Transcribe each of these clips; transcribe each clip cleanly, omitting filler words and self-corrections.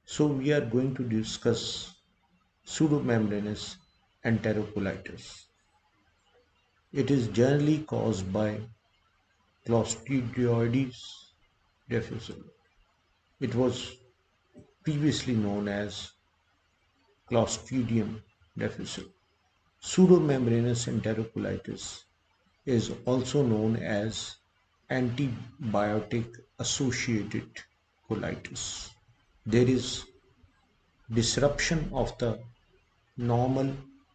So we are going to discuss pseudomembranous enterocolitis. It is generally caused by Clostridioides difficile. It was previously known as Clostridium difficile. Pseudomembranous enterocolitis is also known as antibiotic associated colitis. There is disruption of the normal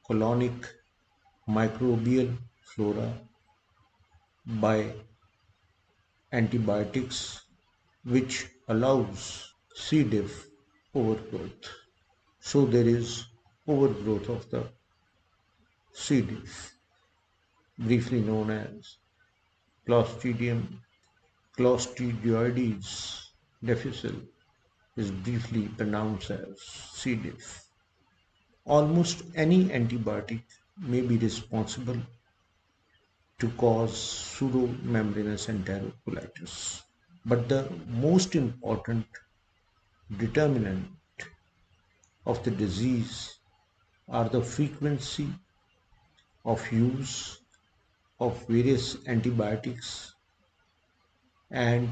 colonic microbial flora by antibiotics, which allows C. diff overgrowth. So there is overgrowth of the C. diff, briefly known as Clostridium Clostridioides difficile, is briefly pronounced as C. diff. Almost any antibiotic may be responsible to cause pseudomembranous enterocolitis. But the most important determinant of the disease are the frequency of use of various antibiotics and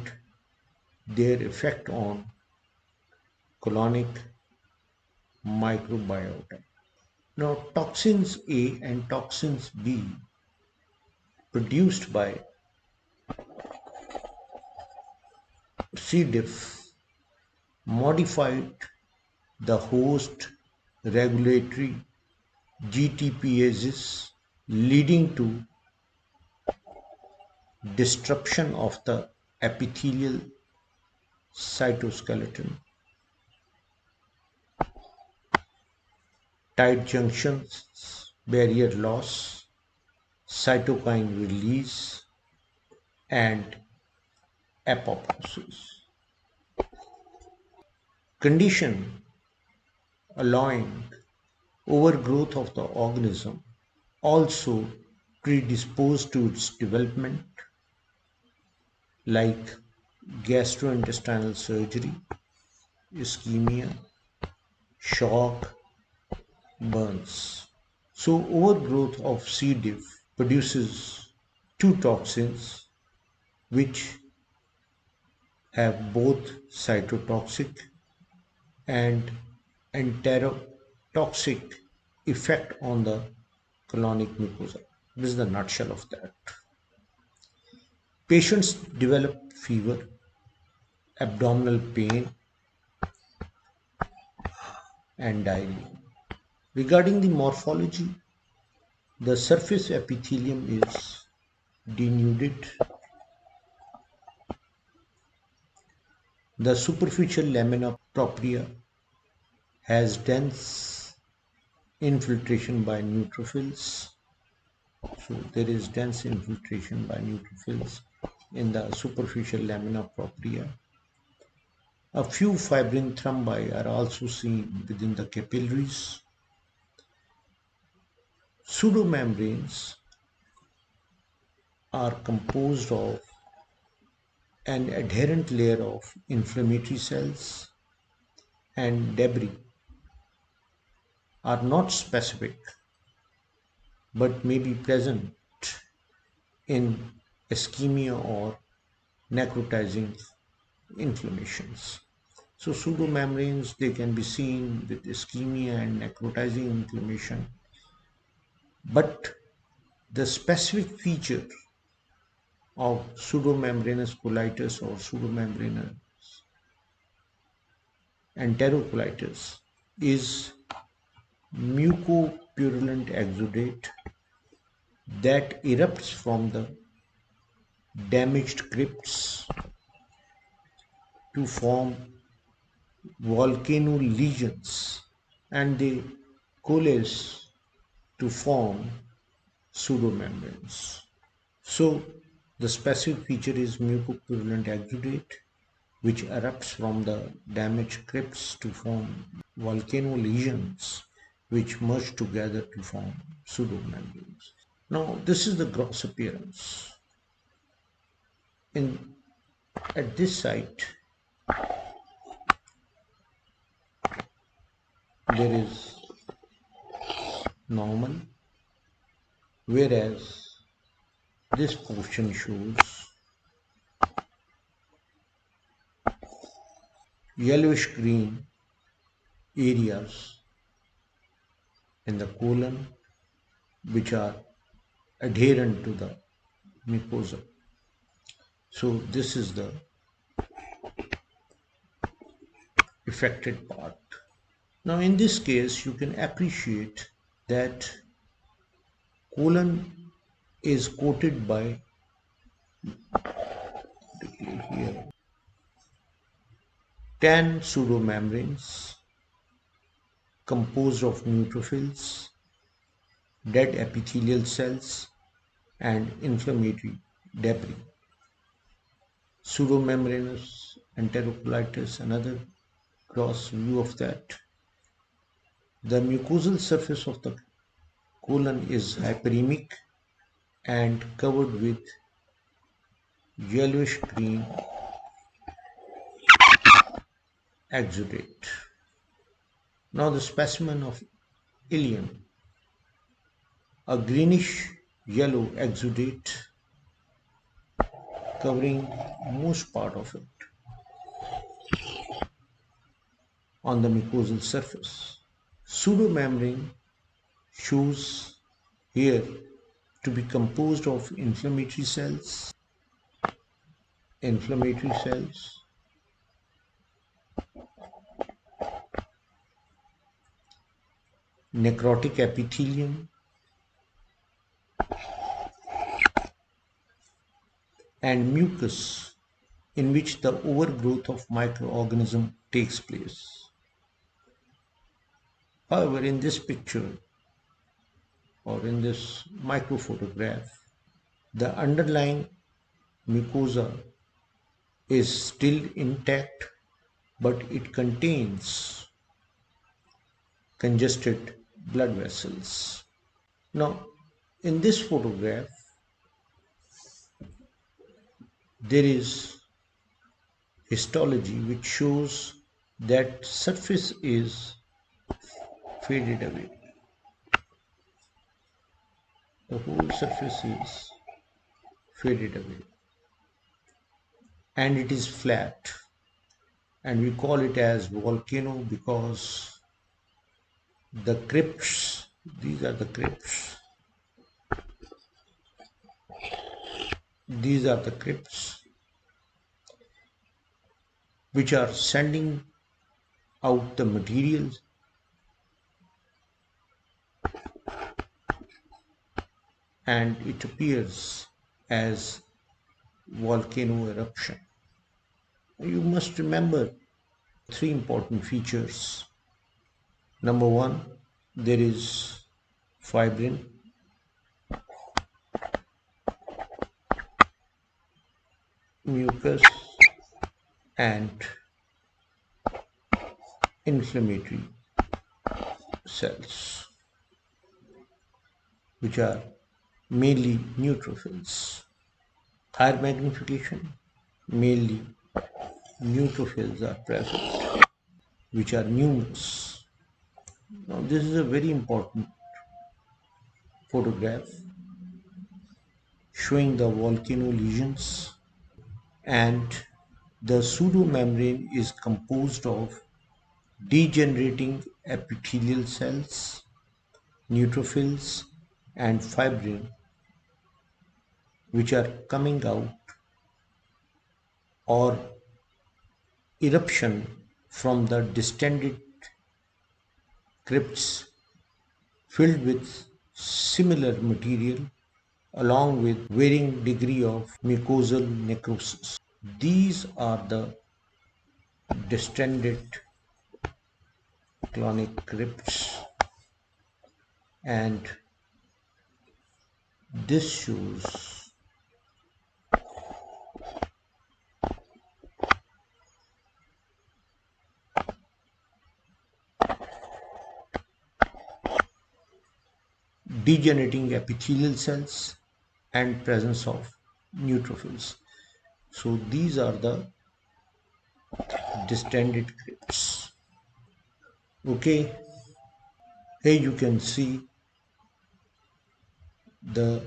their effect on colonic microbiota. Now, toxins A and toxins B produced by C. diff modified the host regulatory GTPases, leading to disruption of the epithelial cytoskeleton, tight junctions, barrier loss, cytokine release, and apoptosis. Condition allowing overgrowth of the organism also predisposed to its development, like gastrointestinal surgery, ischemia, shock, burns. So overgrowth of C. diff produces two toxins which have both cytotoxic and enterotoxic effect on the colonic mucosa. This is the nutshell of that. Patients develop fever, abdominal pain, and diarrhea. Regarding the morphology, the surface epithelium is denuded. The superficial lamina propria has dense infiltration by neutrophils. So there is dense infiltration by neutrophils in the superficial lamina propria. A few fibrin thrombi are also seen within the capillaries. Pseudomembranes are composed of an adherent layer of inflammatory cells, and debris are not specific but may be present in ischemia or necrotizing inflammations. So pseudomembranes, they can be seen with ischemia and necrotizing inflammation, but the specific feature of pseudomembranous colitis or pseudomembranous enterocolitis is mucopurulent exudate that erupts from the damaged crypts to form volcano lesions, and they coalesce to form pseudomembranes. So the specific feature is mucopurulent exudate which erupts from the damaged crypts to form volcano lesions which merge together to form pseudomembranes. Now this is the gross appearance. In at this site there is normal, whereas this portion shows yellowish green areas in the colon which are adherent to the mucosa. So this is the affected part. Now in this case you can appreciate that colon is coated by here 10 pseudomembranes composed of neutrophils, dead epithelial cells, and inflammatory debris. Pseudomembranous enterocolitis, another gross view of that. The mucosal surface of the colon is hyperemic and covered with yellowish green exudate. Now the specimen of ileum, a greenish yellow exudate covering most part of it on the mucosal surface. Pseudomembrane shows here to be composed of inflammatory cells, necrotic epithelium, and mucus in which the overgrowth of microorganism takes place. However, in this picture or in this microphotograph, the underlying mucosa is still intact, but it contains congested blood vessels. Now, in this photograph, there is histology which shows that surface is faded away. The whole surface is faded away and it is flat, and we call it as volcano because the crypts, these are the crypts, which are sending out the material and it appears as volcano eruption. You must remember three important features. Number one, there is fibrin, mucus, and inflammatory cells, which are mainly neutrophils. Higher magnification, mainly neutrophils are present, which are numerous. Now this is a very important photograph showing the volcano lesions, and the pseudomembrane is composed of degenerating epithelial cells, neutrophils, and fibrin, which are coming out or eruption from the distended crypts filled with similar material along with varying degree of mucosal necrosis. These are the distended colonic crypts, and this shows degenerating epithelial cells and presence of neutrophils. So these are the distended crypts. Okay, Here you can see the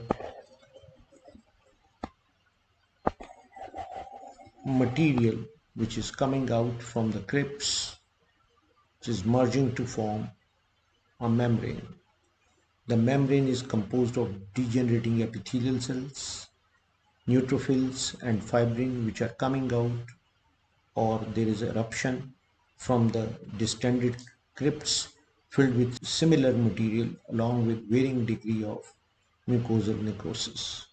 material which is coming out from the crypts, which is merging to form a membrane. The membrane is composed of degenerating epithelial cells, neutrophils and fibrin which are coming out, or there is eruption from the distended crypts filled with similar material along with varying degree of mucosal necrosis.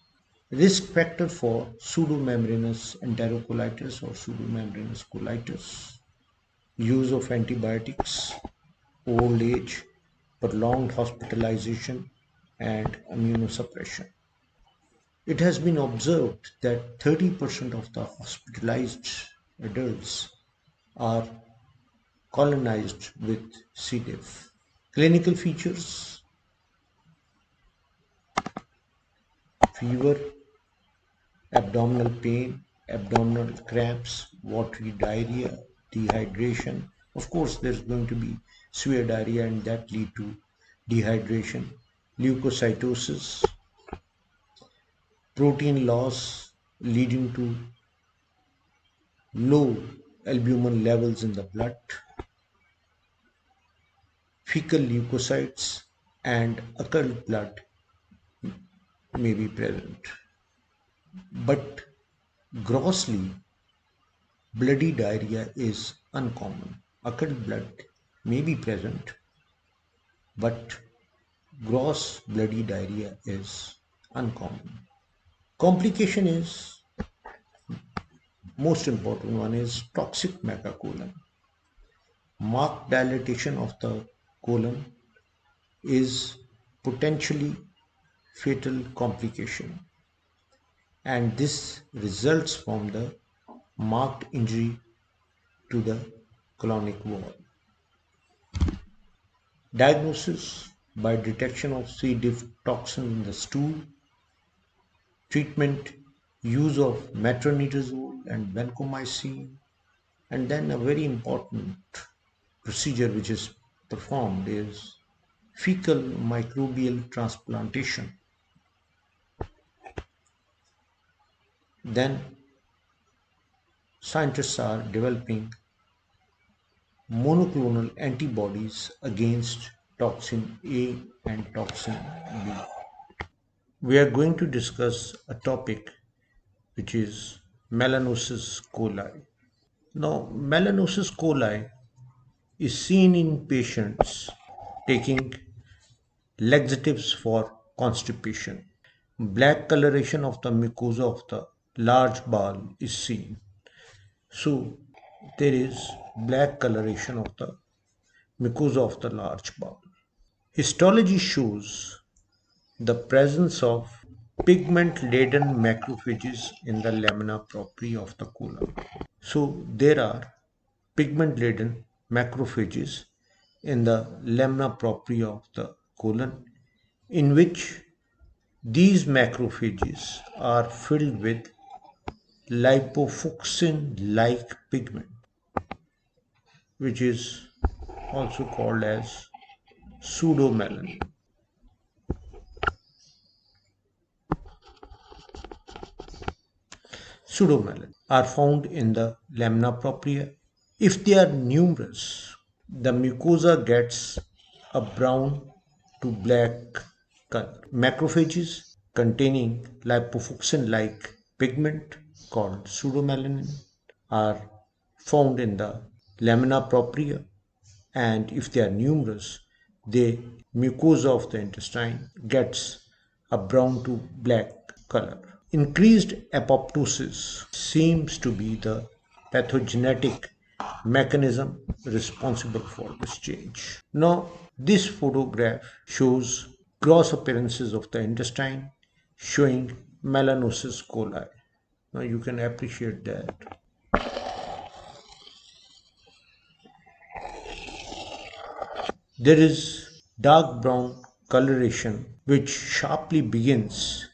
Risk factor for pseudomembranous enterocolitis or pseudomembranous colitis: use of antibiotics, old age, prolonged hospitalization, and immunosuppression. It has been observed that 30% of the hospitalized adults are colonized with C. diff. Clinical features: fever, abdominal pain, abdominal cramps, watery diarrhea, dehydration. Of course, there's going to be severe diarrhea and that lead to dehydration, leukocytosis, protein loss leading to low albumin levels in the blood, fecal leukocytes and occult blood may be present. But grossly bloody diarrhea is uncommon. Occult blood may be present, but gross bloody diarrhea is uncommon. Complication is most important one is toxic megacolon. Marked dilatation of the colon is potentially fatal complication, and this results from the marked injury to the colonic wall. Diagnosis by detection of C. diff toxin in the stool. Treatment: use of metronidazole and vancomycin. And then a very important procedure which is performed is fecal microbial transplantation. Then scientists are developing monoclonal antibodies against toxin A and toxin B. We are going to discuss a topic which is melanosis coli. Now, melanosis coli is seen in patients taking laxatives for constipation. Black coloration of the mucosa of the large bowel is seen. So, there is black coloration of the mucosa of the large bowel. Histology shows the presence of pigment-laden macrophages in the lamina propria of the colon. So there are pigment-laden macrophages in the lamina propria of the colon, in which these macrophages are filled with lipofucsin-like pigment, which is also called as pseudomelanin. Pseudomelanin are found in the lamina propria. If they are numerous, the mucosa gets a brown to black color. Macrophages containing lipofucsin-like pigment called pseudomelanin are found in the lamina propria, and if they are numerous, the mucosa of the intestine gets a brown to black color. Increased apoptosis seems to be the pathogenetic mechanism responsible for this change. Now, this photograph shows gross appearances of the intestine showing melanosis coli. Now, you can appreciate that. There is dark brown coloration which sharply begins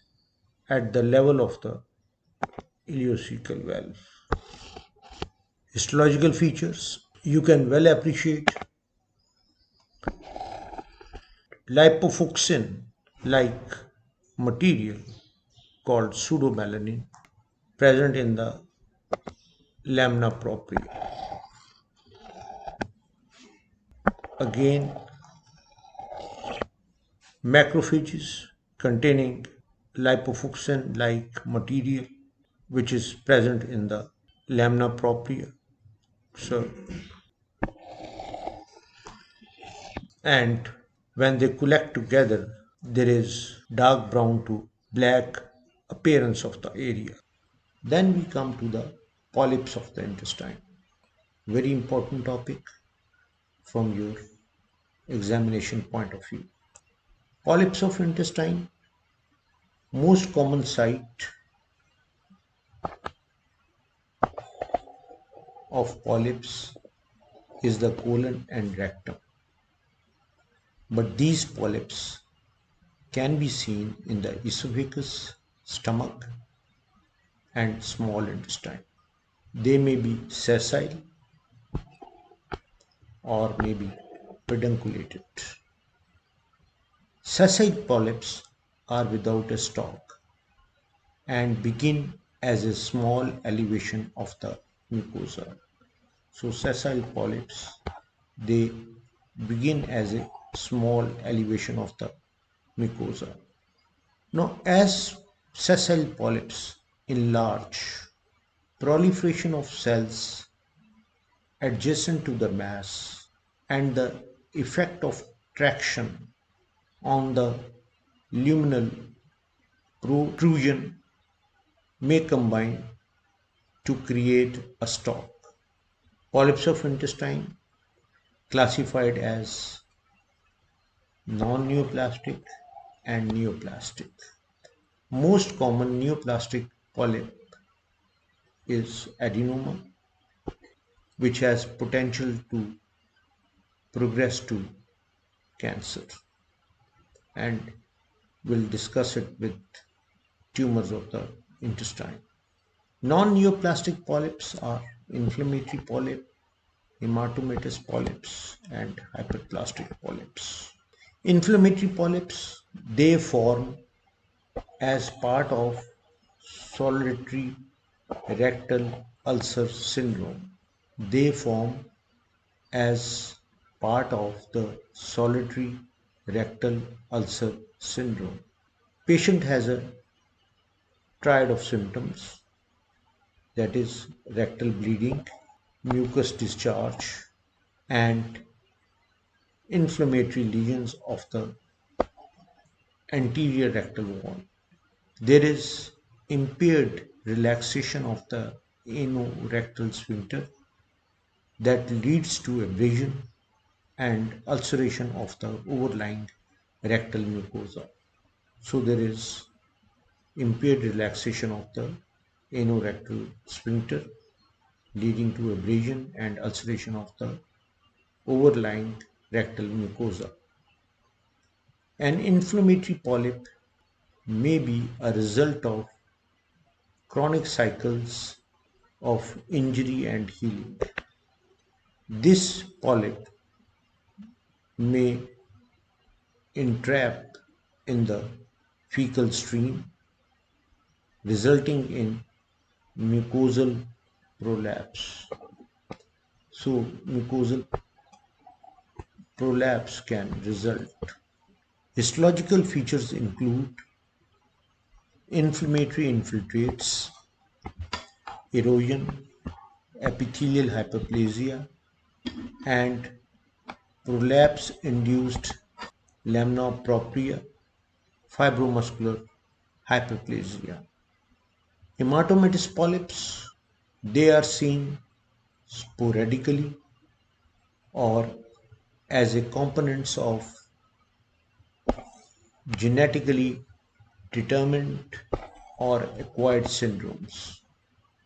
at the level of the ileocecal valve. Histological features: you can well appreciate lipofunctin-like material called pseudomelanin present in the lamina propria. Again, macrophages containing lipofunctin-like material which is present in the lamina propria. So, and when they collect together, there is dark brown to black appearance of the area. Then we come to the polyps of the intestine. Very important topic from your examination point of view. Polyps of intestine, most common site of polyps is the colon and rectum. But these polyps can be seen in the esophagus, stomach, and small intestine. They may be sessile or may be pedunculated. Sessile polyps are without a stalk and begin as a small elevation of the mucosa. So sessile polyps, they begin as a small elevation of the mucosa. Now, as sessile polyps enlarge, proliferation of cells adjacent to the mass and the effect of traction on the luminal protrusion may combine to create a stalk. Polyps of intestine classified as non-neoplastic and neoplastic. Most common neoplastic polyp is adenoma, which has potential to progress to cancer, and we'll discuss it with tumors of the intestine. Non-neoplastic polyps are inflammatory polyp, hematomatous polyps, and hyperplastic polyps. Inflammatory polyps, they form as part of solitary rectal ulcer syndrome. They form as part of the solitary rectal ulcer syndrome. Patient has a triad of symptoms, that is rectal bleeding, mucus discharge, and inflammatory lesions of the anterior rectal wall. There is impaired relaxation of the anorectal sphincter that leads to abrasion and ulceration of the overlying rectal mucosa. So there is impaired relaxation of the anorectal sphincter leading to abrasion and ulceration of the overlying rectal mucosa. An inflammatory polyp may be a result of chronic cycles of injury and healing. This polyp may entrap in the fecal stream, resulting in mucosal prolapse. So, mucosal prolapse can result. Histological features include inflammatory infiltrates, erosion, epithelial hyperplasia, and prolapse-induced lamina propria, fibromuscular hyperplasia. Hematomatous polyps, they are seen sporadically or as a components of genetically determined or acquired syndromes.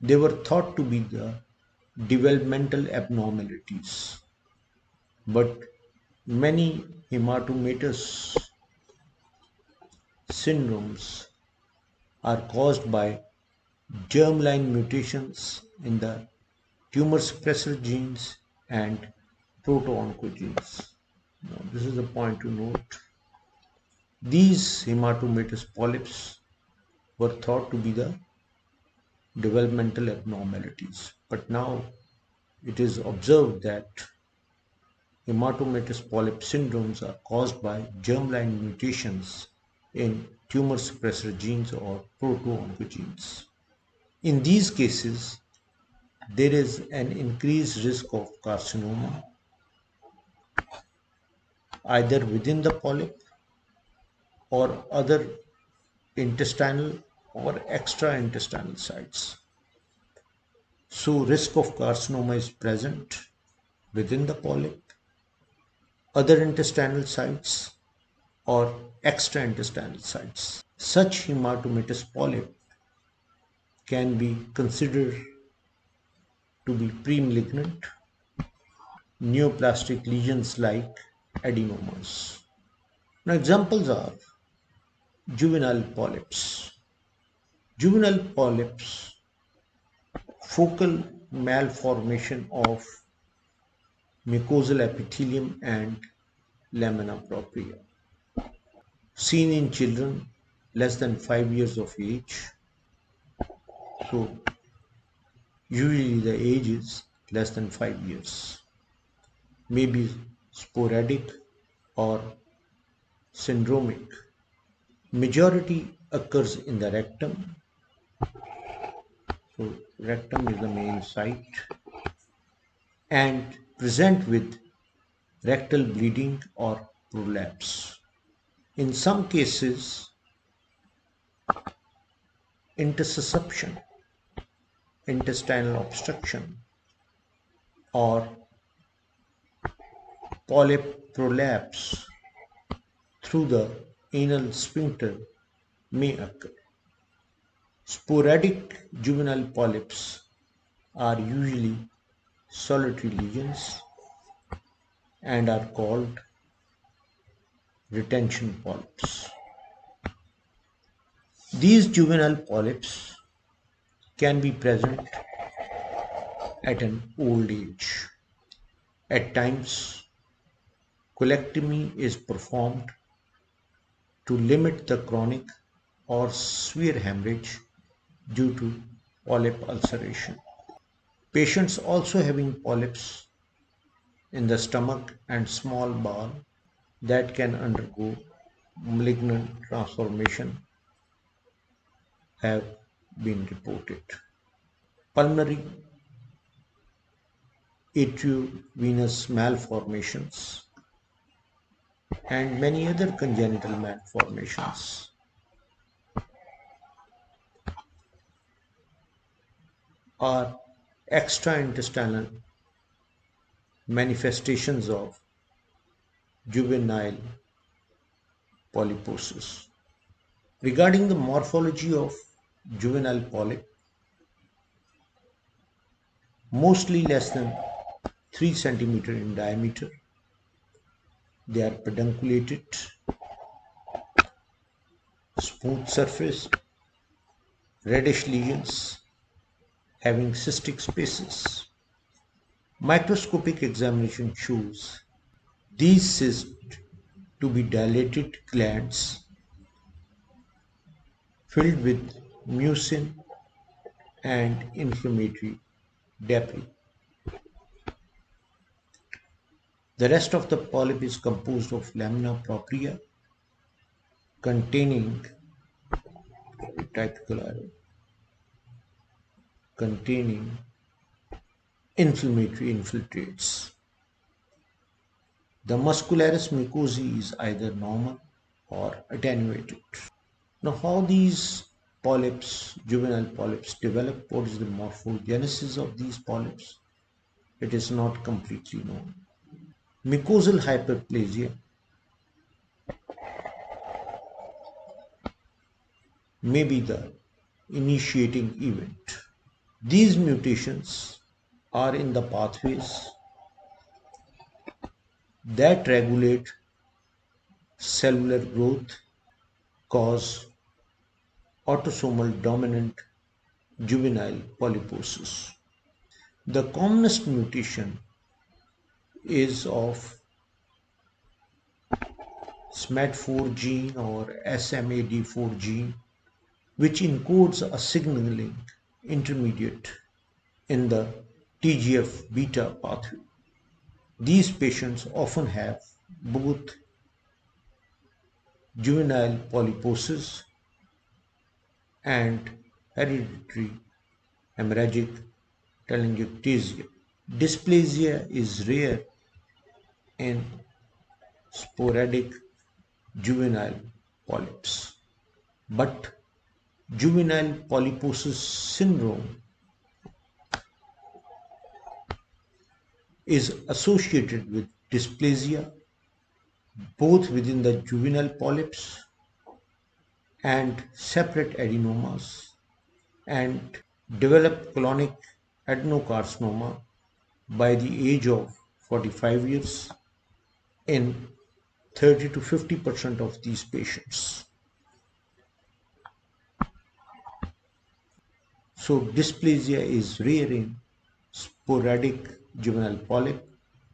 They were thought to be the developmental abnormalities, but many hematomatous syndromes are caused by germline mutations in the tumor suppressor genes and proto-oncogenes. Now, this is a point to note. These hematomatous polyps were thought to be the developmental abnormalities, but now it is observed that hematomatous polyp syndromes are caused by germline mutations in tumor suppressor genes or proto-oncogenes. In these cases, there is an increased risk of carcinoma either within the polyp or other intestinal or extraintestinal sites. So risk of carcinoma is present within the polyp, other intestinal sites or extraintestinal sites. Such hematomatous polyp can be considered to be pre-malignant neoplastic lesions like adenomas. Now examples are juvenile polyps. Juvenile polyps, focal malformation of mucosal epithelium and lamina propria, seen in children less than 5 years of age. So usually the age is less than 5 years. May be sporadic or syndromic. Majority occurs in the rectum. So rectum is the main site and present with rectal bleeding or prolapse. In some cases, intussusception, intestinal obstruction, or polyp prolapse through the anal sphincter may occur. Sporadic juvenile polyps are usually solitary lesions and are called retention polyps. These juvenile polyps can be present at an old age. At times, colectomy is performed to limit the chronic or severe hemorrhage due to polyp ulceration. Patients also having polyps in the stomach and small bowel that can undergo malignant transformation have been reported. Pulmonary arteriovenous malformations and many other congenital malformations are extraintestinal manifestations of juvenile polyposis. Regarding the morphology of juvenile polyp, mostly less than 3 cm in diameter, they are pedunculated, smooth surface, reddish lesions having cystic spaces. Microscopic examination shows these cysts to be dilated glands filled with mucin and inflammatory debris. The rest of the polyp is composed of lamina propria containing reticulare containing inflammatory infiltrates. The muscularis mucosae is either normal or attenuated. Now, how these polyps, juvenile polyps, develop? What is the morphogenesis of these polyps? It is not completely known. Mucosal hyperplasia may be the initiating event. These mutations are in the pathways that regulate cellular growth, cause autosomal dominant juvenile polyposis. The commonest mutation is of SMAD4 gene or SMAD4 gene, which encodes a signaling intermediate in the TGF beta pathway. These patients often have both juvenile polyposis and hereditary hemorrhagic telangiectasia. Dysplasia is rare in sporadic juvenile polyps, but juvenile polyposis syndrome is associated with dysplasia both within the juvenile polyps and separate adenomas, and develop colonic adenocarcinoma by the age of 45 years in 30 to 50% of these patients. So dysplasia is rare in sporadic juvenile polyp,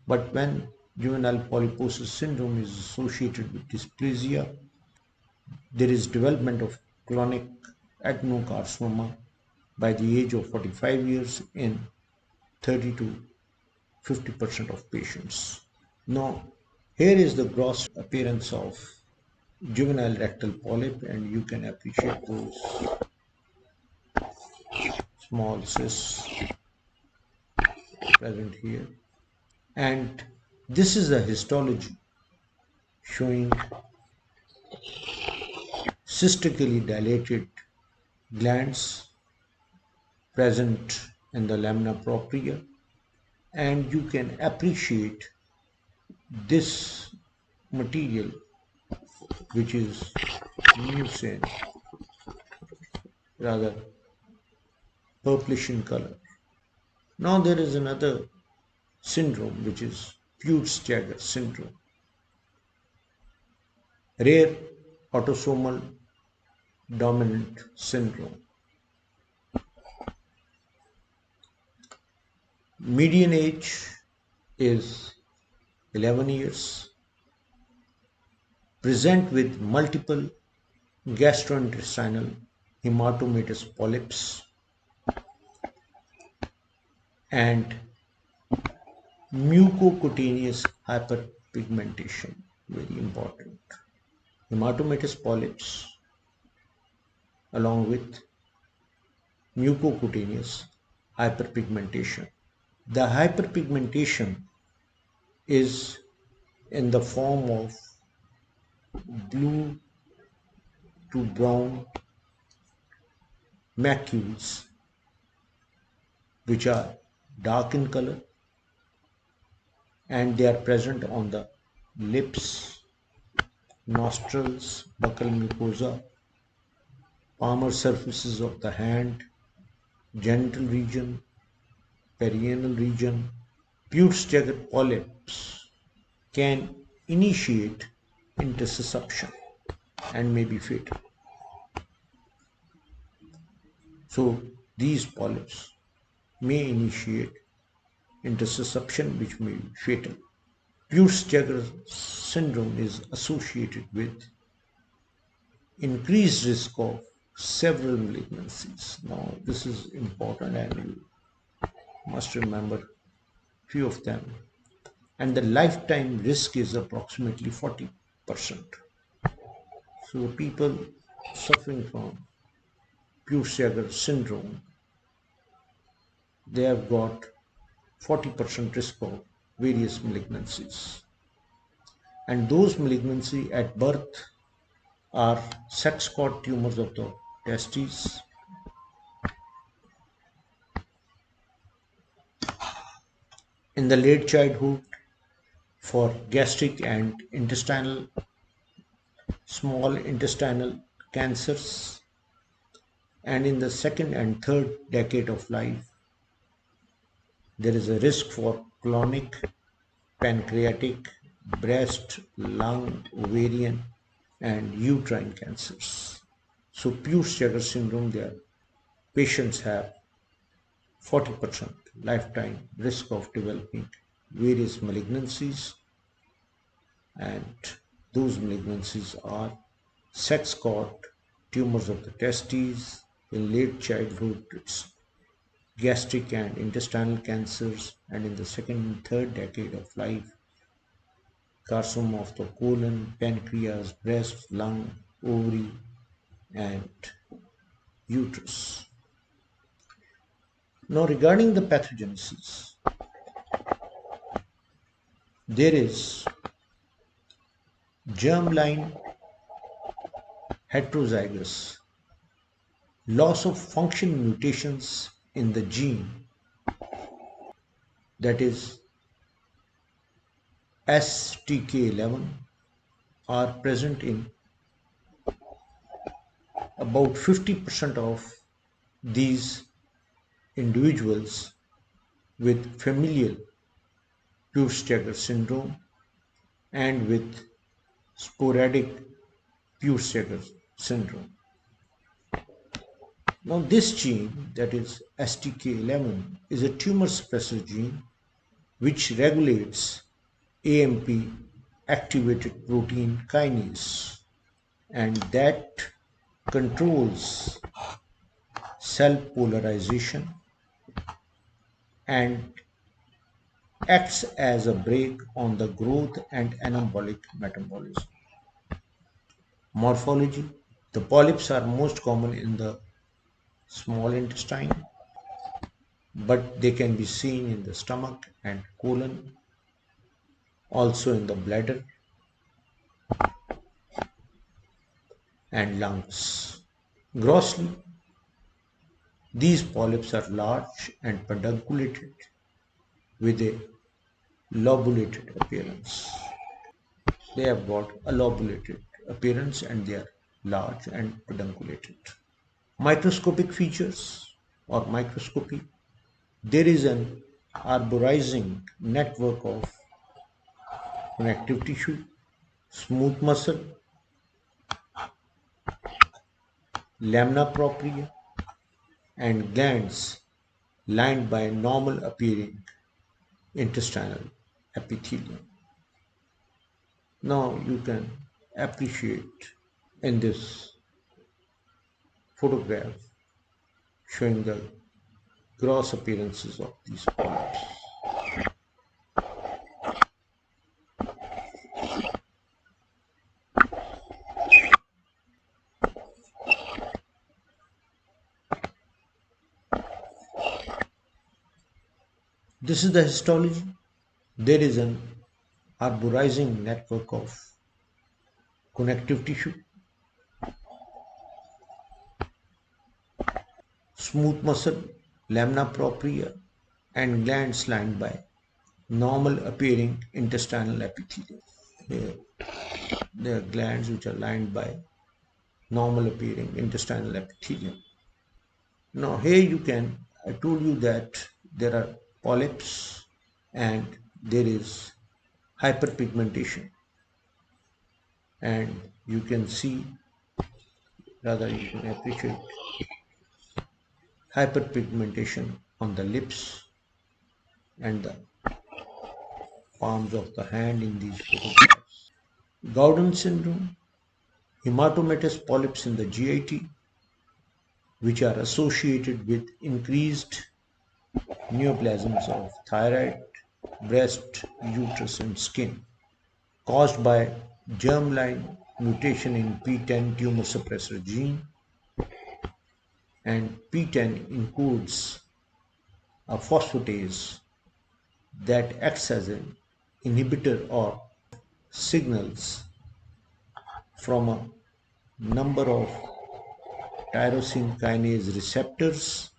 but when juvenile polyposis syndrome is associated with dysplasia, there is development of colonic adenocarcinoma by the age of 45 years in 30 to 50% of patients. Now, here is the gross appearance of juvenile rectal polyp, and you can appreciate those small cysts present here. And this is a histology showing cystically dilated glands present in the lamina propria, and you can appreciate this material, which is mucin, rather purplish in color. Now there is another syndrome, which is Peutz-Jeghers syndrome, rare autosomal dominant syndrome. Median age is 11 years. Present with multiple gastrointestinal hematomatous polyps and mucocutaneous hyperpigmentation, very important. Hematomatous polyps along with mucocutaneous hyperpigmentation. The hyperpigmentation is in the form of blue to brown macules, which are dark in color, and they are present on the lips, nostrils, buccal mucosa, palmar surfaces of the hand, genital region, perianal region. Peutz-Jeghers polyps can initiate intussusception and may be fatal. So these polyps may initiate intussusception, which may be fatal. Peutz-Jeghers syndrome is associated with increased risk of several malignancies. Now this is important, and you must remember few of them. And the lifetime risk is approximately 40%. So people suffering from Peutz-Jeghers syndrome, they have got 40% risk of various malignancies. And those malignancies at birth are sex cord tumors of the testes, in the late childhood for gastric and intestinal, small intestinal cancers, and in the second and third decade of life there is a risk for colonic, pancreatic, breast, lung, ovarian, and uterine cancers. So Peutz-Jeghers syndrome, their patients have 40% lifetime risk of developing various malignancies, and Those malignancies are sex cord, tumors of the testes in late childhood, gastric and intestinal cancers, and in the second and third decade of life, carcinoma of the colon, pancreas, breast, lung, ovary, and uterus. Now, regarding the pathogenesis, there is germline heterozygous loss of function mutations in the gene, that is STK11, are present in about 50% of these individuals with familial Peutz-Jeghers syndrome and with sporadic Peutz-Jeghers syndrome. Now this gene, that is STK11, is a tumor suppressor gene which regulates AMP activated protein kinase, and that controls cell polarization and acts as a brake on the growth and anabolic metabolism. Morphology: the polyps are most common in the small intestine, but they can be seen in the stomach and colon, also in the bladder and lungs. Grossly, these polyps are large and pedunculated with a lobulated appearance. They have got a lobulated appearance and they are large and pedunculated. Microscopic features or microscopy: there is an arborizing network of connective tissue, smooth muscle, lamina propria, and glands lined by normal appearing intestinal epithelium. Now you can appreciate in this photograph showing the gross appearances of these polyps. This is the histology. There is an arborizing network of connective tissue, smooth muscle, lamina propria, and glands lined by normal appearing intestinal epithelium. Here, there are glands which are lined by normal appearing intestinal epithelium. Now here I told you that there are polyps and there is hyperpigmentation, and you can see, rather you can appreciate hyperpigmentation on the lips and the palms of the hand in these photographs. Gowden syndrome: hematomatous polyps in the GIT which are associated with increased neoplasms of thyroid, breast, uterus and skin, caused by germline mutation in PTEN tumor suppressor gene, and PTEN encodes a phosphatase that acts as an inhibitor or signals from a number of tyrosine kinase receptors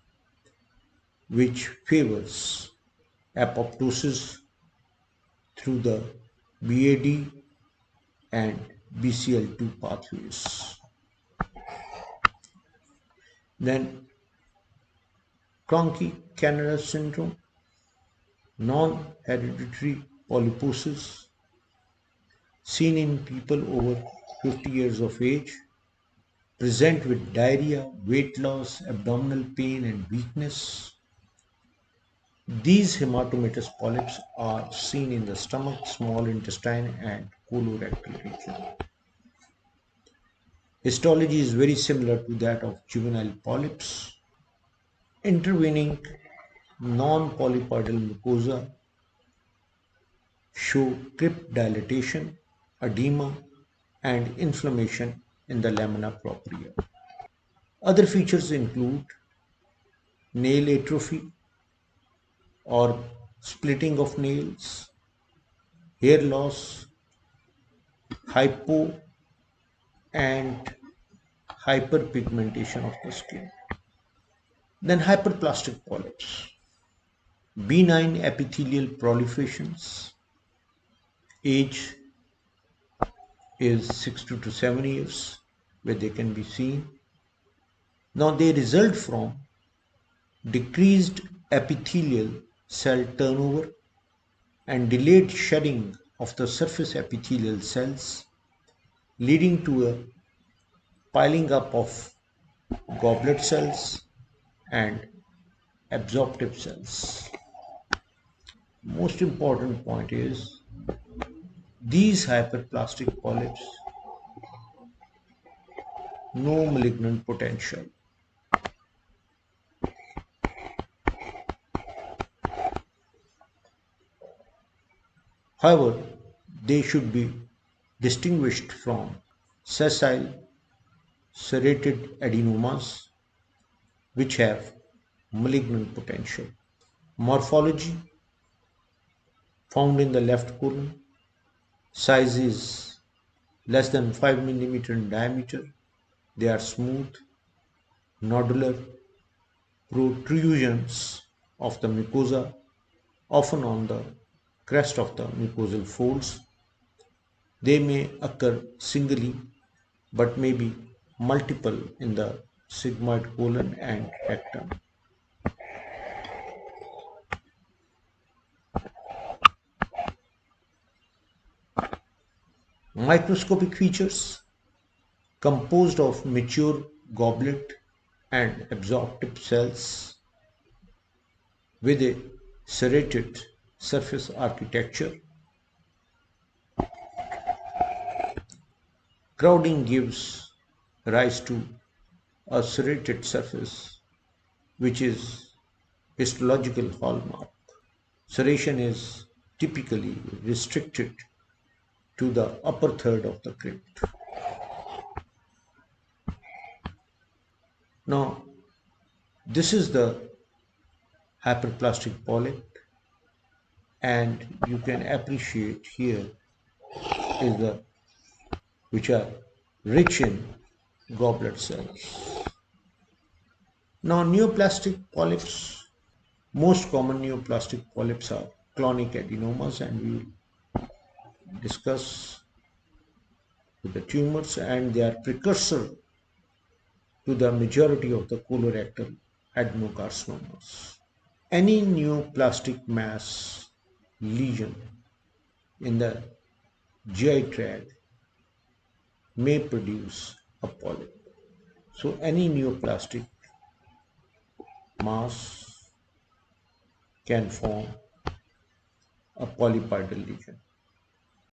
which favors apoptosis through the BAD and BCL2 pathways. Then Cronky-Canada syndrome: non-hereditary polyposis seen in people over 50 years of age, present with diarrhea, weight loss, abdominal pain and weakness. These hematomatous polyps are seen in the stomach, small intestine and colorectal region. Histology is very similar to that of juvenile polyps. Intervening non-polypoidal mucosa show crypt dilatation, edema, and inflammation in the lamina propria. Other features include nail atrophy or splitting of nails, hair loss, hypo and hyperpigmentation of the skin. Then hyperplastic polyps, benign epithelial proliferations, age is 60 to 7 years where they can be seen. Now they result from decreased epithelial cell turnover and delayed shedding of the surface epithelial cells, leading to a piling up of goblet cells and absorptive cells. Most important point is these hyperplastic polyps no malignant potential. However, they should be distinguished from sessile serrated adenomas which have malignant potential. Morphology found in the left colon. Size is less than 5 mm in diameter. They are smooth, nodular protrusions of the mucosa, often on the crest of the mucosal folds. They may occur singly but may be multiple in the sigmoid colon and rectum. Microscopic features composed of mature goblet and absorptive cells with a serrated surface architecture. Crowding gives rise to a serrated surface, which is histological hallmark. Serration is typically restricted to the upper third of the crypt. Now, this is the hyperplastic polyp, and you can appreciate here is the which are rich in goblet cells. Now, neoplastic polyps, most common neoplastic polyps are clonic adenomas, and we will discuss the tumors, and they are precursor to the majority of the colorectal adenocarcinomas. Any neoplastic mass lesion in the GI tract may produce a polyp. So any neoplastic mass can form a polypoidal lesion.